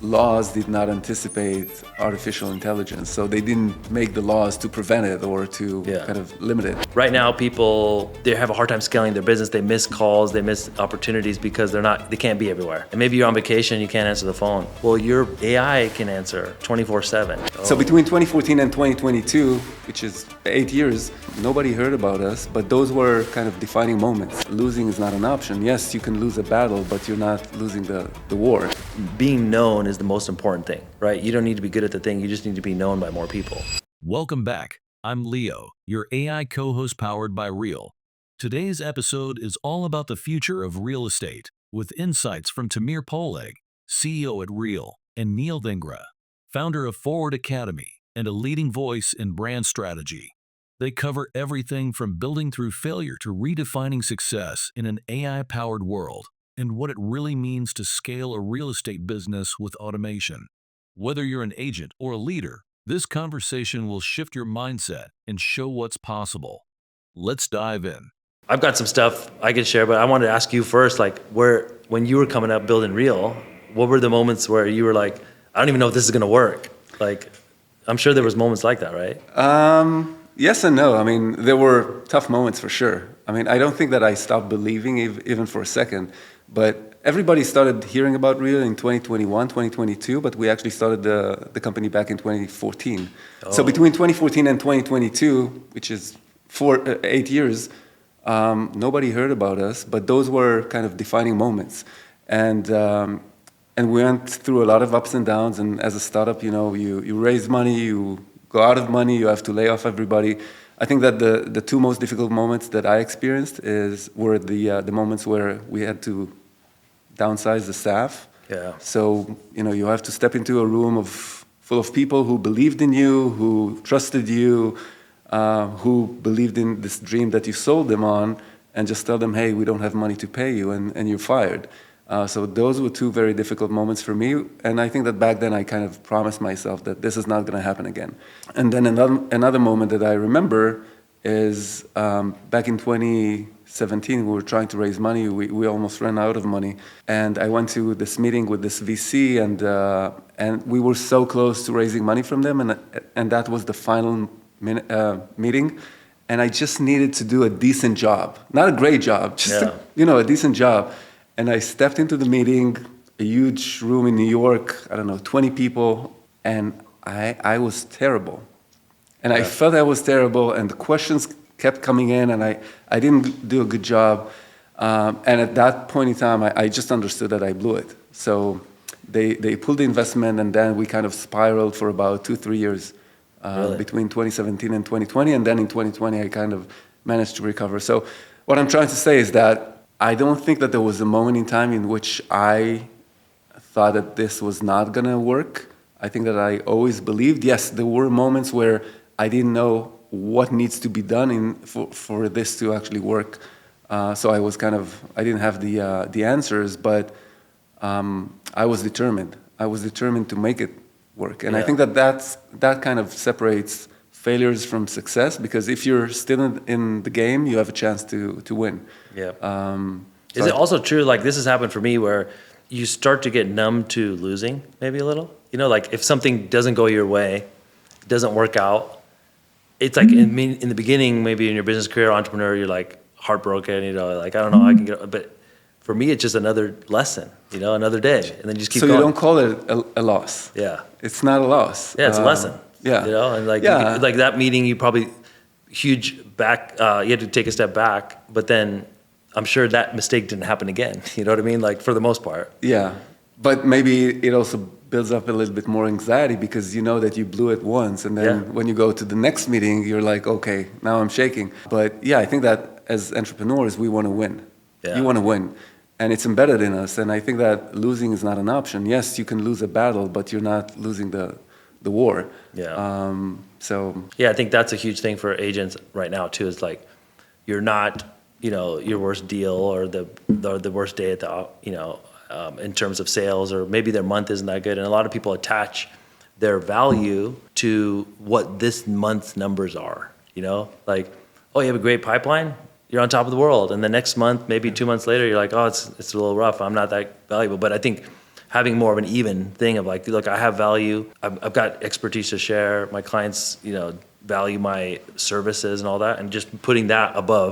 laws did not anticipate artificial intelligence, so they didn't make the laws to prevent it or to kind of limit it. Right now, people, they have a hard time scaling their business. They miss calls, they miss opportunities because they can't be everywhere. And maybe you're on vacation, you can't answer the phone. Well, your AI can answer 24/7. So between 2014 and 2022, which is 8 years, nobody heard about us, but those were kind of defining moments. Losing is not an option. Yes, you can lose a battle, but you're not losing the war. Being known is the most important thing, right? You don't need to be good at the thing, you just need to be known by more people. Welcome back. I'm Leo, your AI co-host powered by Real. Today's episode is all about the future of real estate, with insights from Tamir Poleg, CEO at Real, and Neel Dhingra, founder of Forward Academy and a leading voice in brand strategy. They cover everything from building through failure to redefining success in an AI-powered world, and what it really means to scale a real estate business with automation. Whether you're an agent or a leader, this conversation will shift your mindset and show what's possible. Let's dive in. I've got some stuff I could share, but I wanted to ask you first, like when you were coming up building Real, what were the moments where you were like, I don't even know if this is gonna work? Like, I'm sure there was moments like that, right? Yes and no. I mean, there were tough moments for sure. I mean, I don't think that I stopped believing even for a second, but everybody started hearing about Real in 2021, 2022, but we actually started the company back in 2014. Oh. So between 2014 and 2022, which is 8 years, nobody heard about us, but those were kind of defining moments. And we went through a lot of ups and downs, and as a startup, you raise money, you go out of money, you have to lay off everybody. I think that the two most difficult moments that I experienced were the moments where we had to downsize the staff. Yeah. So, you have to step into a room full of people who believed in you, who trusted you, who believed in this dream that you sold them on, and just tell them, hey, we don't have money to pay you, and you're fired. So those were two very difficult moments for me, and I think that back then I kind of promised myself that this is not going to happen again. And then another moment that I remember is back in 2017, we were trying to raise money. We almost ran out of money, and I went to this meeting with this VC, and we were so close to raising money from them, and that was the final meeting, and I just needed to do a decent job, not a great job, just a decent job. And I stepped into the meeting, a huge room in New York, 20 people, and I was terrible. And I felt I was terrible, and the questions kept coming in, and I didn't do a good job. And at that point in time, I just understood that I blew it. So they pulled the investment, and then we kind of spiraled for about 2-3 years between 2017 and 2020. And then in 2020, I kind of managed to recover. So what I'm trying to say is that I don't think that there was a moment in time in which I thought that this was not going to work. I think that I always believed, yes, there were moments where I didn't know what needs to be done for this to actually work. So I didn't have the answers, but I was determined. I was determined to make it work. And I think that kind of separates failures from success, because if you're still in the game, you have a chance to win. Yeah. Is it also true, like this has happened for me, where you start to get numb to losing maybe a little? Like if something doesn't go your way, doesn't work out, it's like in the beginning, maybe in your business career, entrepreneur, you're like heartbroken, like I don't know, I can get, but for me, it's just another lesson, another day, and then you just keep going. So you don't call it a loss. Yeah. It's not a loss. Yeah, it's a lesson. Yeah. And like that meeting, you probably you had to take a step back, but then I'm sure that mistake didn't happen again. You know what I mean? Like for the most part. Yeah. But maybe it also builds up a little bit more anxiety, because you know that you blew it once, and then when you go to the next meeting, you're like, okay, now I'm shaking. But yeah, I think that as entrepreneurs, we want to win. Yeah. You want to win. And it's embedded in us. And I think that losing is not an option. Yes, you can lose a battle, but you're not losing the war. Yeah. Yeah, I think that's a huge thing for agents right now too. Is like, you're not, your worst deal or the worst day at the, in terms of sales, or maybe their month isn't that good. And a lot of people attach their value to what this month's numbers are. Like, oh, you have a great pipeline, you're on top of the world. And the next month, maybe 2 months later, you're like, oh, it's a little rough. I'm not that valuable. But I think having more of an even thing of like, look, I have value. I've got expertise to share. My clients, value my services and all that, and just putting that above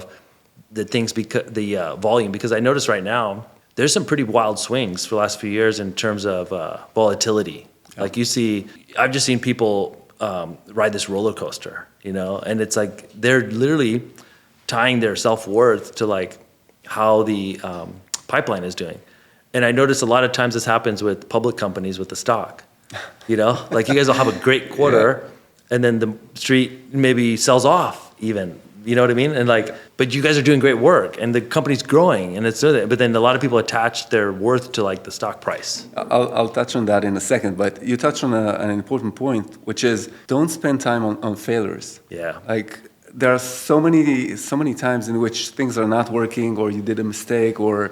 the things, because the volume. Because I notice right now there's some pretty wild swings for the last few years in terms of volatility. Yeah. Like I've just seen people ride this roller coaster, and it's like they're literally tying their self-worth to like how the pipeline is doing. And I notice a lot of times this happens with public companies with the stock. Like you guys will have a great quarter, and then the street maybe sells off even. You know what I mean? And but you guys are doing great work, and the company's growing, and but then a lot of people attach their worth to like the stock price. I'll touch on that in a second, but you touched on an important point, which is don't spend time on failures. Yeah. Like there are so many times in which things are not working, or you did a mistake, or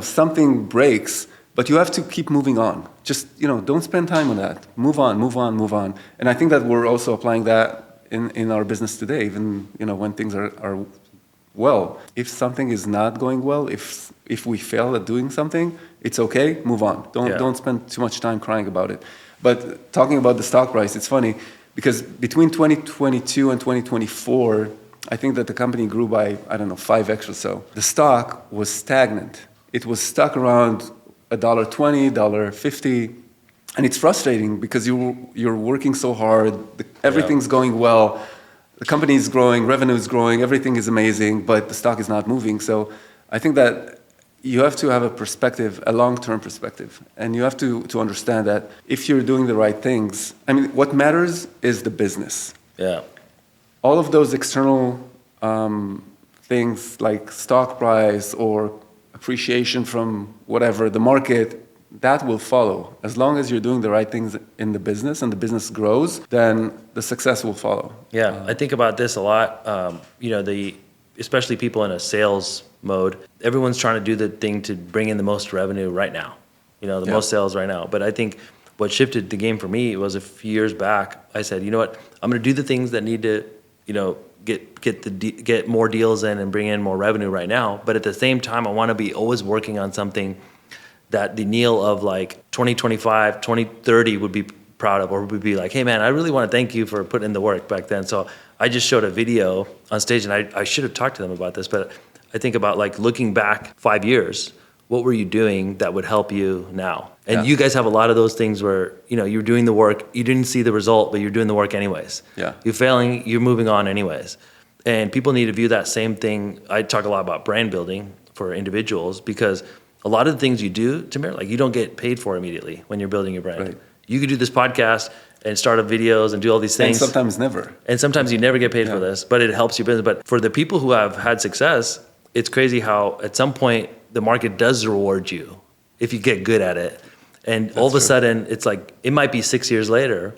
something breaks. But you have to keep moving on. Just, don't spend time on that. Move on. And I think that we're also applying that in our business today, even, when things are well. If something is not going well, if we fail at doing something, it's okay, move on. Don't spend too much time crying about it. But talking about the stock price, it's funny, because between 2022 and 2024, I think that the company grew by, 5x or so. The stock was stagnant. It was stuck around $1.20, $1.50, and it's frustrating because you're working so hard, everything's going well, the company is growing, revenue is growing, everything is amazing, but the stock is not moving. So I think that you have to have a perspective, a long-term perspective, and you have to understand that if you're doing the right things, what matters is the business. Yeah. All of those external things like stock price or appreciation from whatever, the market, that will follow. As long as you're doing the right things in the business and the business grows, then the success will follow. Yeah, I think about this a lot. Especially people in a sales mode, everyone's trying to do the thing to bring in the most revenue right now, most sales right now. But I think what shifted the game for me was a few years back, I said, you know what, I'm going to do the things that need to, get more deals in and bring in more revenue right now. But at the same time, I want to be always working on something that the Neel of like 2025, 2030 would be proud of, or would be like, hey man, I really want to thank you for putting in the work back then. So I just showed a video on stage, and I should have talked to them about this, but I think about like looking back 5 years, what were you doing that would help you now? And you guys have a lot of those things where, you're doing the work, you didn't see the result, but you're doing the work anyways. Yeah. You're failing, you're moving on anyways. And people need to view that same thing. I talk a lot about brand building for individuals, because a lot of the things you do, Tamir, like you don't get paid for immediately when you're building your brand. Right. You could do this podcast and start up videos and do all these things. And sometimes never. And sometimes you never get paid for this, but it helps your business. But for the people who have had success, it's crazy how at some point the market does reward you if you get good at it. And all of a sudden, it's like, it might be 6 years later,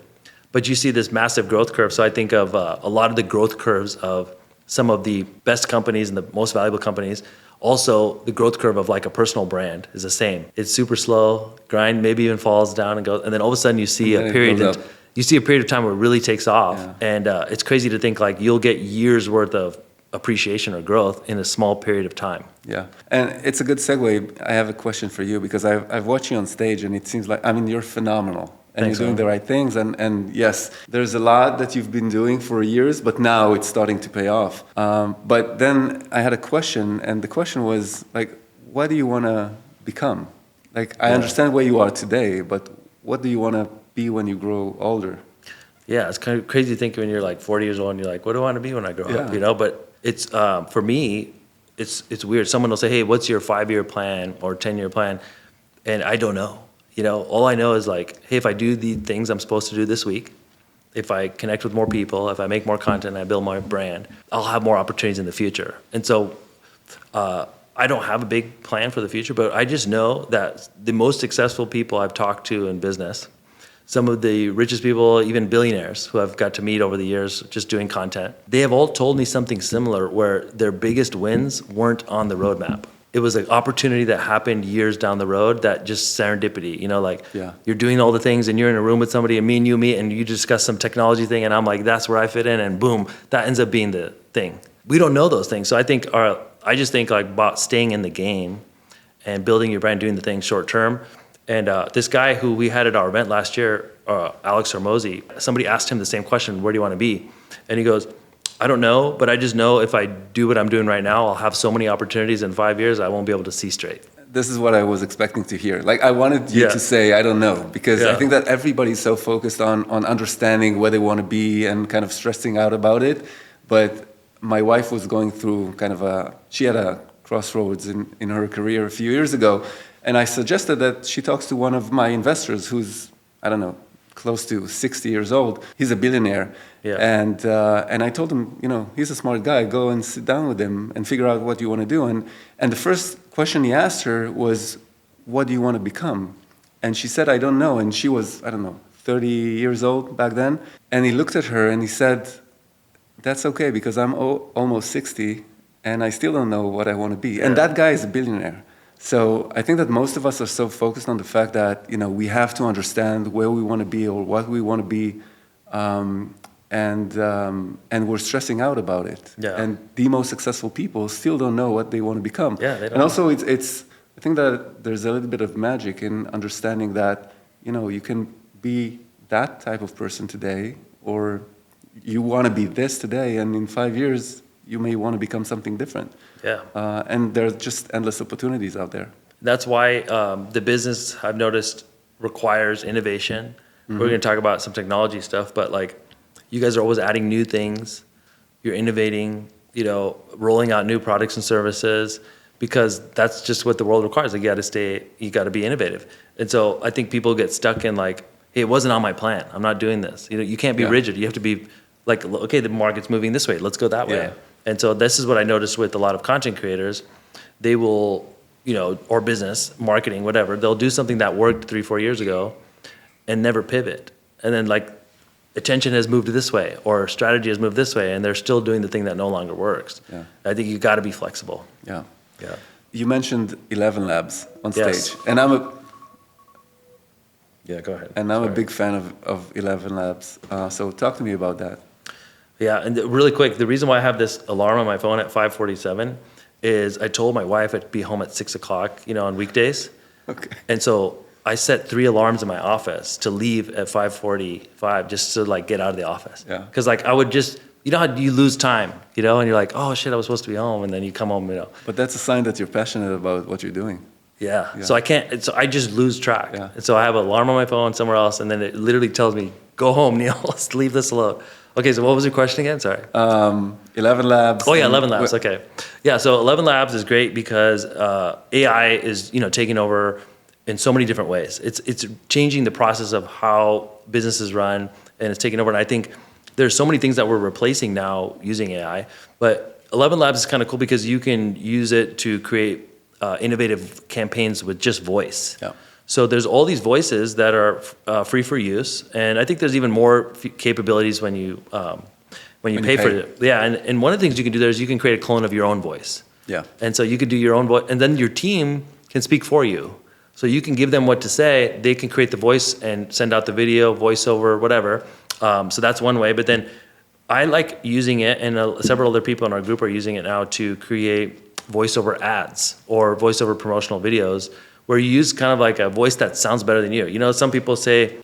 but you see this massive growth curve. So I think of a lot of the growth curves of some of the best companies and the most valuable companies. Also, the growth curve of like a personal brand is the same. It's super slow, grind, maybe even falls down and goes, and then all of a sudden you see a period of time where it really takes off. Yeah. And it's crazy to think like you'll get years worth of appreciation or growth in a small period of time. Yeah, and it's a good segue. I have a question for you, because I've watched you on stage, and it seems like, you're phenomenal. And Thanks, you're doing the right things, and yes, there's a lot that you've been doing for years, but now it's starting to pay off. But then I had a question, and the question was like, what do you want to become? Like, I understand where you are today, but what do you want to be when you grow older? Yeah, it's kind of crazy to think when you're like 40 years old and you're like, what do I want to be when I grow up? But it's for me, it's weird. Someone will say, hey, what's your 5-year plan or 10-year plan? And I don't know. All I know is like, hey, if I do the things I'm supposed to do this week, if I connect with more people, if I make more content, I build my brand, I'll have more opportunities in the future. And so I don't have a big plan for the future, but I just know that the most successful people I've talked to in business, some of the richest people, even billionaires who I've got to meet over the years just doing content, they have all told me something similar, where their biggest wins weren't on the roadmap. It was an opportunity that happened years down the road, that just serendipity, you're doing all the things and you're in a room with somebody and me and you meet and you discuss some technology thing and I'm like, that's where I fit in, and boom, that ends up being the thing. We don't know those things. So I just think like about staying in the game and building your brand, doing the things short term, And this guy who we had at our event last year, Alex Hormozy, somebody asked him the same question, where do you want to be? And he goes, I don't know, but I just know if I do what I'm doing right now, I'll have so many opportunities in 5 years, I won't be able to see straight. This is what I was expecting to hear. Like, I wanted you to say, I don't know, because I think that everybody's so focused on understanding where they want to be and kind of stressing out about it. But my wife was going through kind of she had a crossroads in her career a few years ago. And I suggested that she talks to one of my investors who's, I don't know, close to 60 years old. He's a billionaire. Yeah. And I told him, he's a smart guy. Go and sit down with him and figure out what you want to do. And the first question he asked her was, what do you want to become? And she said, I don't know. And she was, I don't know, 30 years old back then. And he looked at her and he said, that's okay, because I'm almost 60 and I still don't know what I want to be. And that guy is a billionaire. So I think that most of us are so focused on the fact that, we have to understand where we want to be or what we want to be. And we're stressing out about it. Yeah. And the most successful people still don't know what they want to become. Yeah, they don't. And also, I think that there's a little bit of magic in understanding that, you can be that type of person today, or you want to be this today, and in 5 years, you may want to become something different. Yeah. And there's just endless opportunities out there. That's why the business, I've noticed, requires innovation. Mm-hmm. We're going to talk about some technology stuff, but like, you guys are always adding new things. You're innovating, rolling out new products and services, because that's just what the world requires. Like, you got to be innovative. And so I think people get stuck in like, hey, it wasn't on my plan. I'm not doing this. You can't be rigid. You have to be like, okay, the market's moving this way. Let's go that way. And so this is what I noticed with a lot of content creators. They will, or business, marketing, whatever, they'll do something that worked 3-4 years ago and never pivot. And then like, attention has moved this way, or strategy has moved this way, and they're still doing the thing that no longer works. Yeah. I think you got to be flexible. Yeah. Yeah. You mentioned 11 Labs on stage. Yes. And Yeah, go ahead. And I'm a big fan of 11 Labs. So talk to me about that. Yeah, and really quick, the reason why I have this alarm on my phone at 5:47 is I told my wife I'd be home at 6 o'clock, on weekdays. Okay. And so I set 3 alarms in my office to leave at 5:45 just to like get out of the office. Yeah. Because like I would just, how you lose time, and you're like, oh shit, I was supposed to be home, and then you come home, But that's a sign that you're passionate about what you're doing. Yeah. So I just lose track. Yeah. And so I have an alarm on my phone somewhere else, and then it literally tells me, go home, Neel, let's leave this alone. Okay, so what was your question again? Sorry. 11 Labs. Oh yeah, 11 Labs, okay. Yeah, so 11 Labs is great because AI is, taking over in so many different ways. It's changing the process of how businesses run, and it's taking over. And I think there's so many things that we're replacing now using AI, but 11 Labs is kind of cool because you can use it to create innovative campaigns with just voice. Yeah. So there's all these voices that are free for use, and I think there's even more capabilities when you pay for it. Yeah, and one of the things you can do there is you can create a clone of your own voice. Yeah. And so you could do your own voice, and then your team can speak for you. So you can give them what to say, they can create the voice and send out the video, voiceover, whatever. So that's one way. But then I like using it, and several other people in our group are using it now to create voiceover ads or voiceover promotional videos, where you use kind of like a voice that sounds better than you. Some people say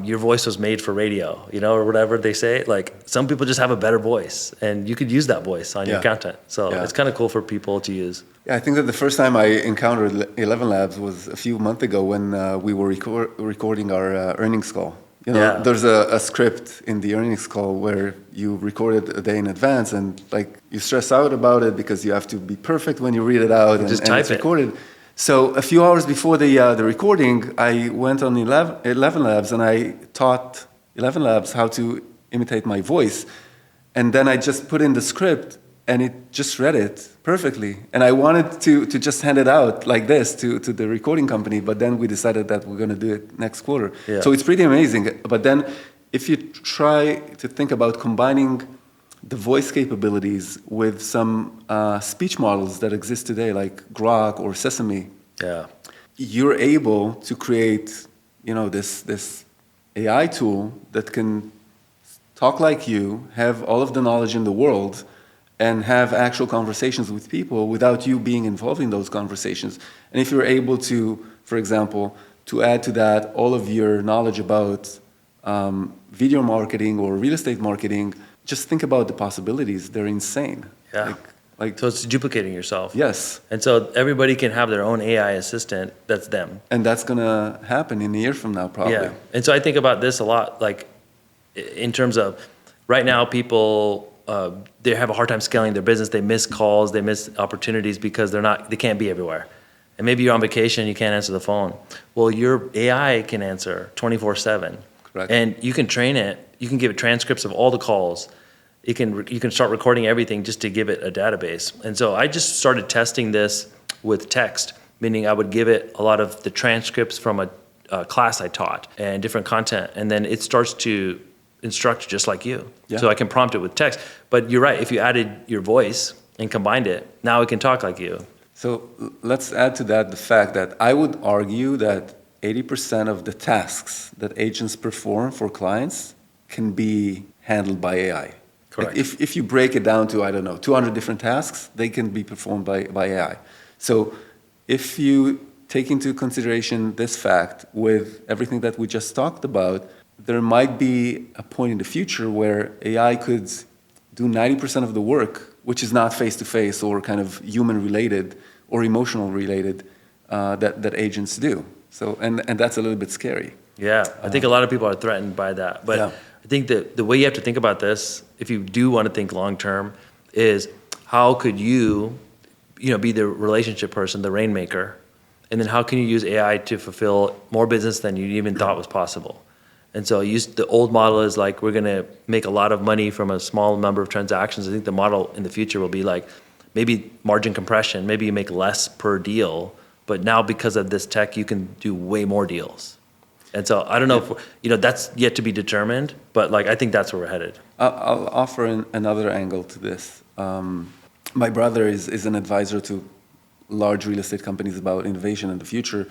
your voice was made for radio, or whatever they say. Like some people just have a better voice, and you could use that voice on your content. So it's kind of cool for people to use. Yeah, I think that the first time I encountered 11 Labs was a few months ago when we were recording our earnings call. There's a script in the earnings call where you record it a day in advance, and like you stress out about it because you have to be perfect when you read it out, and it's recorded. So a few hours before the recording, I went on 11 Labs and I taught 11 Labs how to imitate my voice. And then I just put in the script and it just read it perfectly. And I wanted to just hand it out like this to the recording company, but then we decided that we're going to do it next quarter. Yeah. So it's pretty amazing. But then if you try to think about combining the voice capabilities with some speech models that exist today, like Grok or Sesame, you're able to create, this AI tool that can talk like you, have all of the knowledge in the world, and have actual conversations with people without you being involved in those conversations. And if you're able to, for example, to add to that all of your knowledge about video marketing or real estate marketing, just think about the possibilities. They're insane. Yeah. So it's duplicating yourself. Yes. And so everybody can have their own AI assistant that's them. And that's going to happen in a year from now, probably. Yeah. And so I think about this a lot, like in terms of right now people, they have a hard time scaling their business. They miss calls, they miss opportunities because they can't be everywhere. And maybe you're on vacation, you can't answer the phone. Well, your AI can answer 24/7. Correct. And you can train it. You can give it transcripts of all the calls. You can start recording everything just to give it a database. And so I just started testing this with text, meaning I would give it a lot of the transcripts from a class I taught and different content. And then it starts to instruct just like you. Yeah. So I can prompt it with text. But you're right, if you added your voice and combined it, now it can talk like you. So let's add to that the fact that I would argue that 80% of the tasks that agents perform for clients can be handled by AI. Correct. Like if you break it down to, 200 different tasks, they can be performed by AI. So if you take into consideration this fact with everything that we just talked about, there might be a point in the future where AI could do 90% of the work, which is not face-to-face or kind of human-related or emotional-related, that agents do. So, and that's a little bit scary. Yeah, I think a lot of people are threatened by that. But Yeah. I think that the way you have to think about this, if you do want to think long-term, is how could you be the relationship person, the rainmaker, and then how can you use AI to fulfill more business than you even thought was possible? And so the old model is like, we're going to make a lot of money from a small number of transactions. I think the model in the future will be like maybe margin compression, maybe you make less per deal, but now because of this tech, you can do way more deals. And so I don't know if, that's yet to be determined, but like, I think that's where we're headed. I'll offer another angle to this. My brother is an advisor to large real estate companies about innovation in the future.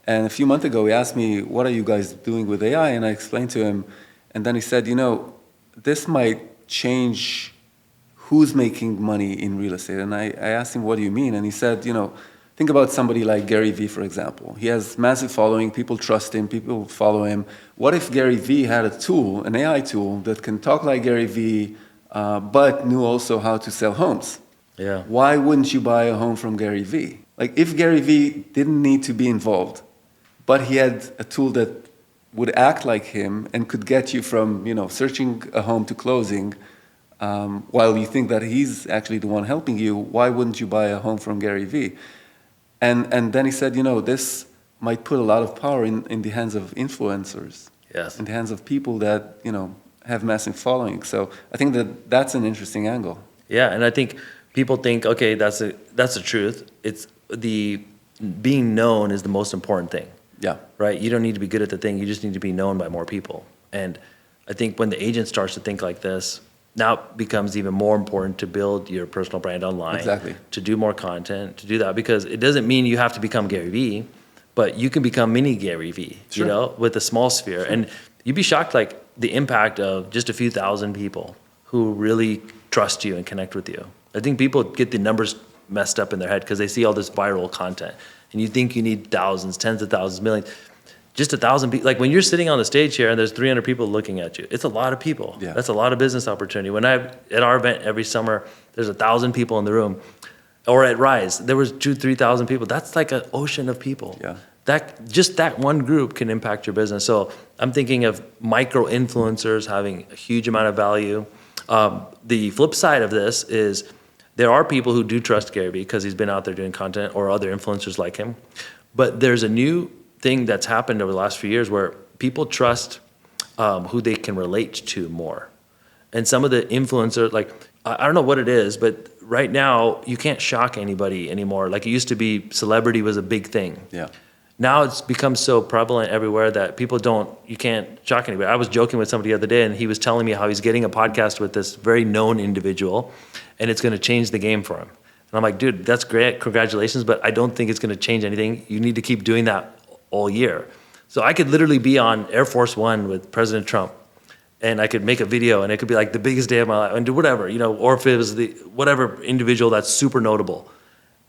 And a few months ago, he asked me, what are you guys doing with AI? And I explained to him, and then he said, this might change who's making money in real estate. And I asked him, what do you mean? And he said, think about somebody like Gary Vee, for example. He has massive following, people trust him, people follow him. What if Gary Vee had a tool, an AI tool, that can talk like Gary Vee, but knew also how to sell homes? Yeah. Why wouldn't you buy a home from Gary Vee? Like, if Gary Vee didn't need to be involved, but he had a tool that would act like him and could get you from, searching a home to closing, while you think that he's actually the one helping you, why wouldn't you buy a home from Gary Vee? And then he said, this might put a lot of power in the hands of influencers. Yes. In the hands of people that, have massive following. So I think that's an interesting angle. Yeah, and I think people think, okay, that's the truth. It's the being known is the most important thing. Yeah. Right? You don't need to be good at the thing. You just need to be known by more people. And I think when the agent starts to think like this, now it becomes even more important to build your personal brand online. Exactly. To do more content, to do that. Because it doesn't mean you have to become Gary Vee, but you can become mini Gary Vee, Sure. with a small sphere. Sure. And you'd be shocked, like, the impact of just a few thousand people who really trust you and connect with you. I think people get the numbers messed up in their head because they see all this viral content. And you think you need thousands, tens of thousands, millions. Just 1,000 people. Like when you're sitting on the stage here and there's 300 people looking at you, it's a lot of people. Yeah. That's a lot of business opportunity. At our event every summer, there's 1,000 people in the room. Or at Rise, there was 2,000-3,000 people. That's like an ocean of people. Yeah. That one group can impact your business. So I'm thinking of micro influencers having a huge amount of value. The flip side of this is there are people who do trust Gary Vee because he's been out there doing content, or other influencers like him. But there's a new thing that's happened over the last few years where people trust who they can relate to more. And some of the influencers, like, I don't know what it is, but right now you can't shock anybody anymore. Like it used to be, celebrity was a big thing. Yeah. Now it's become so prevalent everywhere that you can't shock anybody. I was joking with somebody the other day and he was telling me how he's getting a podcast with this very known individual and it's going to change the game for him. And I'm like, dude, that's great, congratulations, but I don't think it's going to change anything. You need to keep doing that all year. So I could literally be on Air Force One with President Trump and I could make a video, and it could be like the biggest day of my life, and do whatever, or if it was the whatever individual that's super notable,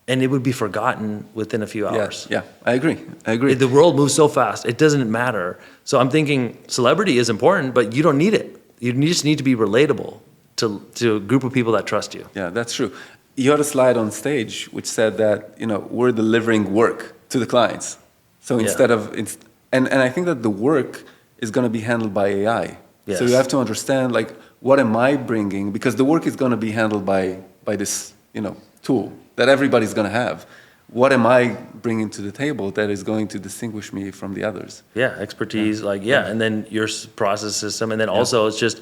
and it would be forgotten within a few hours. Yeah, I agree. The world moves so fast, it doesn't matter. So I'm thinking celebrity is important, but you don't need it. You just need to be relatable to a group of people that trust you. Yeah, that's true. You had a slide on stage which said that we're delivering work to the clients. So instead of and I think that the work is going to be handled by AI. Yes. So you have to understand like what am I bringing, because the work is going to be handled by this tool that everybody's going to have. What am I bringing to the table that is going to distinguish me from the others? Yeah, expertise, and then your process system, and then also it's just,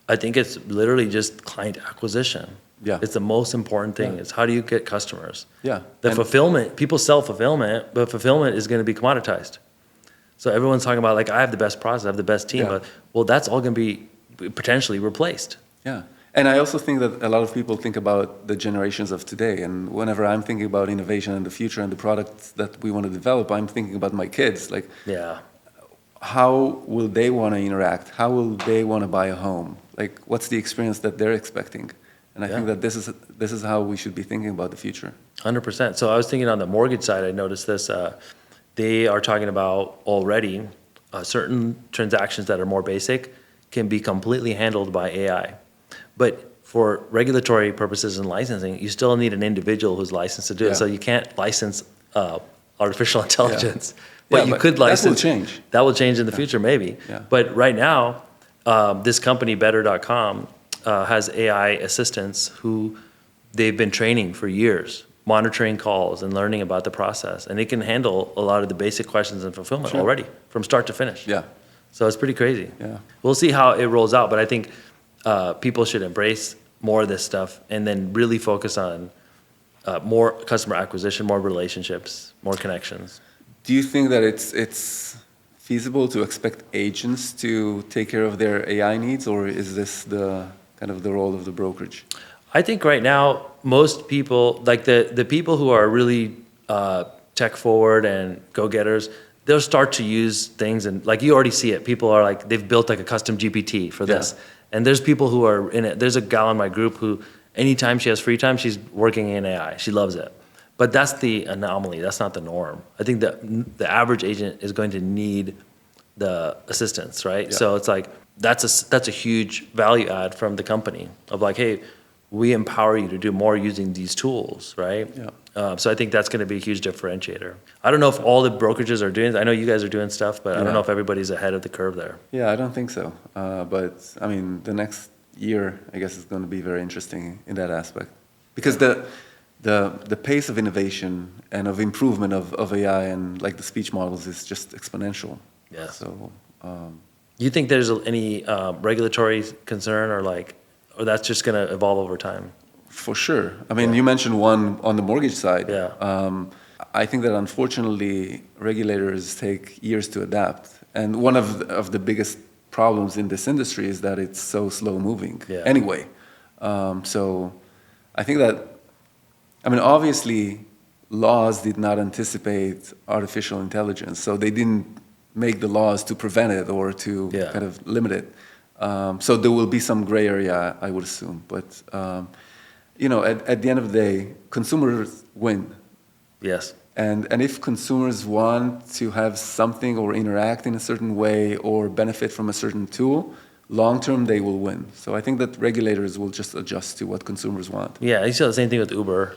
I think it's literally just client acquisition. Yeah. It's the most important thing. It's how do you get customers? Yeah. The fulfillment, people sell fulfillment, but fulfillment is going to be commoditized. So everyone's talking about like, I have the best process, I have the best team, but well, that's all going to be potentially replaced. Yeah. And I also think that a lot of people think about the generations of today. And whenever I'm thinking about innovation and the future and the products that we want to develop, I'm thinking about my kids. Like, how will they want to interact? How will they want to buy a home? Like, what's the experience that they're expecting? And I think that this is how we should be thinking about the future. 100%. So I was thinking on the mortgage side, I noticed this. They are talking about already certain transactions that are more basic can be completely handled by AI. But for regulatory purposes and licensing, you still need an individual who's licensed to do it. So you can't license artificial intelligence. But you could license. That will change. That will change in the future, maybe. Yeah. But right now, this company, Better.com, has AI assistants who they've been training for years, monitoring calls and learning about the process. And it can handle a lot of the basic questions in fulfillment already, from start to finish. Yeah. So it's pretty crazy. Yeah. We'll see how it rolls out, but I think people should embrace more of this stuff and then really focus on more customer acquisition, more relationships, more connections. Do you think that it's feasible to expect agents to take care of their AI needs, or is this the kind of the role of the brokerage? I think right now, most people, like the people who are really tech forward and go-getters, they'll start to use things, and like you already see it. People are like, they've built like a custom GPT for this. And there's people who are in it. There's a gal in my group who, anytime she has free time, she's working in AI. She loves it. But that's the anomaly. That's not the norm. I think that the average agent is going to need the assistance, right? Yeah. So it's like, that's a huge value add from the company of like, hey, we empower you to do more using these tools, right? Yeah. So I think that's going to be a huge differentiator. I don't know if all the brokerages are doing it. I know you guys are doing stuff, but I don't know if everybody's ahead of the curve there. Yeah, I don't think so. But I mean, the next year, I guess, is going to be very interesting in that aspect, because the pace of innovation and of improvement of AI and like the speech models is just exponential. Yeah. So. Do you think there's any regulatory concern or that's just going to evolve over time? For sure. I mean, you mentioned one on the mortgage side. Yeah. I think that unfortunately regulators take years to adapt. And one of the biggest problems in this industry is that it's so slow moving anyway. So I think that, I mean, obviously laws did not anticipate artificial intelligence. So they didn't make the laws to prevent it or to kind of limit it. So there will be some gray area, I would assume. But, at the end of the day, consumers win. Yes. And if consumers want to have something or interact in a certain way or benefit from a certain tool, long term they will win. So I think that regulators will just adjust to what consumers want. Yeah, you saw the same thing with Uber.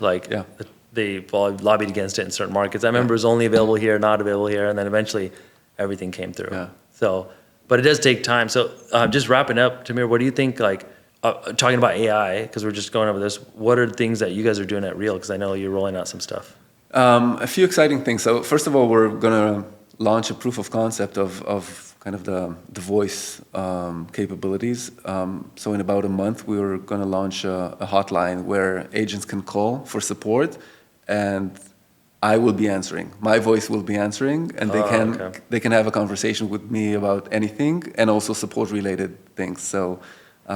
They lobbied against it in certain markets. I remember it was only available here, not available here, and then eventually everything came through. Yeah. So, but it does take time. So just wrapping up, Tamir, what do you think, talking about AI, because we're just going over this, what are things that you guys are doing at Real? Because I know you're rolling out some stuff. A few exciting things. So first of all, we're going to launch a proof of concept of kind of the voice capabilities. So in about a month, we're going to launch a hotline where agents can call for support, and I will be answering. My voice will be answering, and they can have a conversation with me about anything, and also support related things. So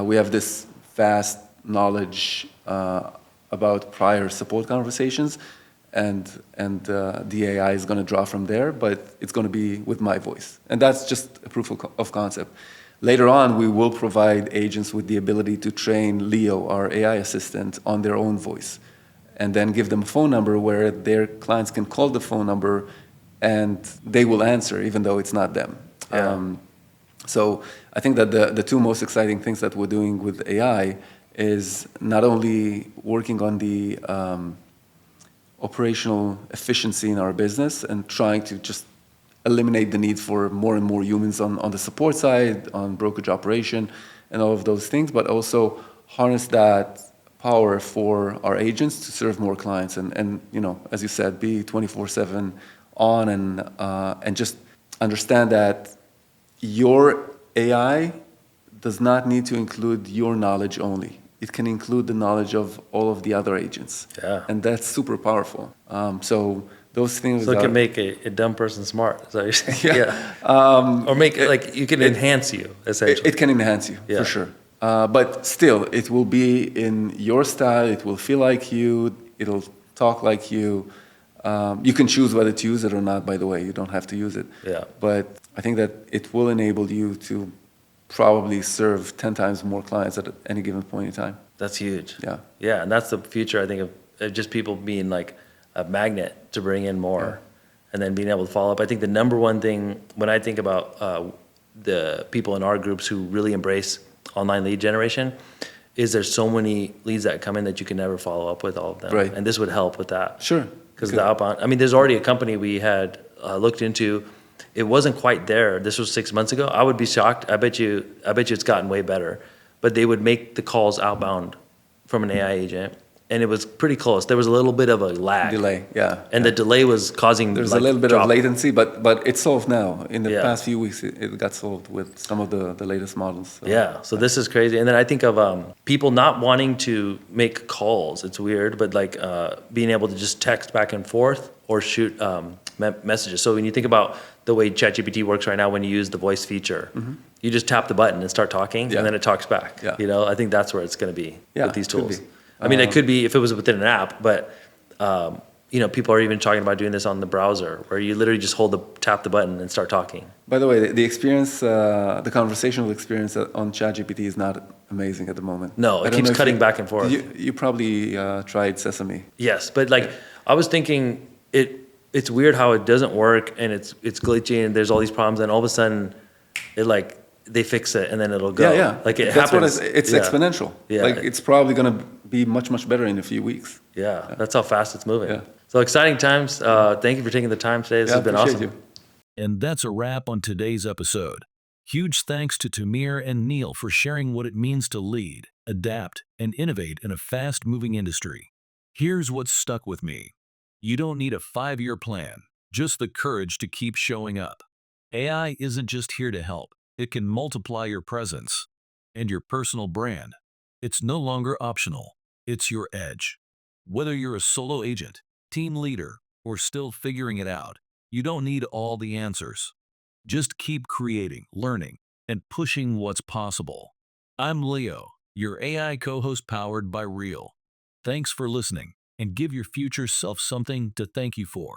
we have this vast knowledge about prior support conversations, and the AI is going to draw from there, but it's going to be with my voice, and that's just a proof of concept. Later on, we will provide agents with the ability to train Leo, our AI assistant, on their own voice, and then give them a phone number where their clients can call the phone number and they will answer even though it's not them. Yeah. So I think that the two most exciting things that we're doing with AI is not only working on the operational efficiency in our business and trying to just eliminate the need for more and more humans on the support side, on brokerage operation, and all of those things, but also harness that power for our agents to serve more clients and as you said, be 24/7 on and just understand that your AI does not need to include your knowledge only. It can include the knowledge of all of the other agents. Yeah. And that's super powerful. So those things So it are, can make a dumb person smart. Is that what you're saying? Yeah. Or make it like you can enhance you essentially. It can enhance you, Yeah. for sure. But still, it will be in your style. It will feel like you. It'll talk like you. You can choose whether to use it or not, by the way. You don't have to use it. Yeah. But I think that it will enable you to probably serve 10 times more clients at any given point in time. That's huge. Yeah. Yeah, and that's the future, I think, of just people being like a magnet to bring in more and then being able to follow up. I think the number one thing when I think about the people in our groups who really embrace online lead generation is there's so many leads that come in that you can never follow up with all of them. Right. And this would help with that. Sure. Because the outbound, I mean, there's already a company we had looked into. It wasn't quite there. This was 6 months ago. I would be shocked. I bet you it's gotten way better. But they would make the calls outbound from an AI agent, and it was pretty close. There was a little bit of a lag. Delay, yeah. And the delay was causing There's like, a little bit drop. of latency, but it's solved now. In the Yeah. past few weeks, it got solved with some of the latest models. So. Yeah, so this is crazy. And then I think of people not wanting to make calls. It's weird, but like being able to just text back and forth or shoot messages. So when you think about the way ChatGPT works right now, when you use the voice feature, you just tap the button and start talking, Yeah. and then it talks back. Yeah. You know, I think that's where it's going to be with these could tools. be. I mean, it could be if it was within an app, but people are even talking about doing this on the browser, where you literally just tap the button and start talking. By the way, the experience, the conversational experience on ChatGPT is not amazing at the moment. No, I it don't keeps know if cutting back and forth. You probably tried Sesame. Yes, but like I was thinking, it's weird how it doesn't work and it's glitchy and there's all these problems and all of a sudden it like they fix it and then it'll go. Yeah. Like it That's happens. what it's Yeah. exponential. Yeah. Like it's probably going to be much, much better in a few weeks. Yeah, that's how fast it's moving. Yeah. So exciting times. Thank you for taking the time today. This has been appreciate awesome. you. And that's a wrap on today's episode. Huge thanks to Tamir and Neel for sharing what it means to lead, adapt, and innovate in a fast-moving industry. Here's what stuck with me. You don't need a 5-year plan, just the courage to keep showing up. AI isn't just here to help. It can multiply your presence and your personal brand. It's no longer optional. It's your edge. Whether you're a solo agent, team leader, or still figuring it out, you don't need all the answers. Just keep creating, learning, and pushing what's possible. I'm Leo, your AI co-host powered by Real. Thanks for listening, and give your future self something to thank you for.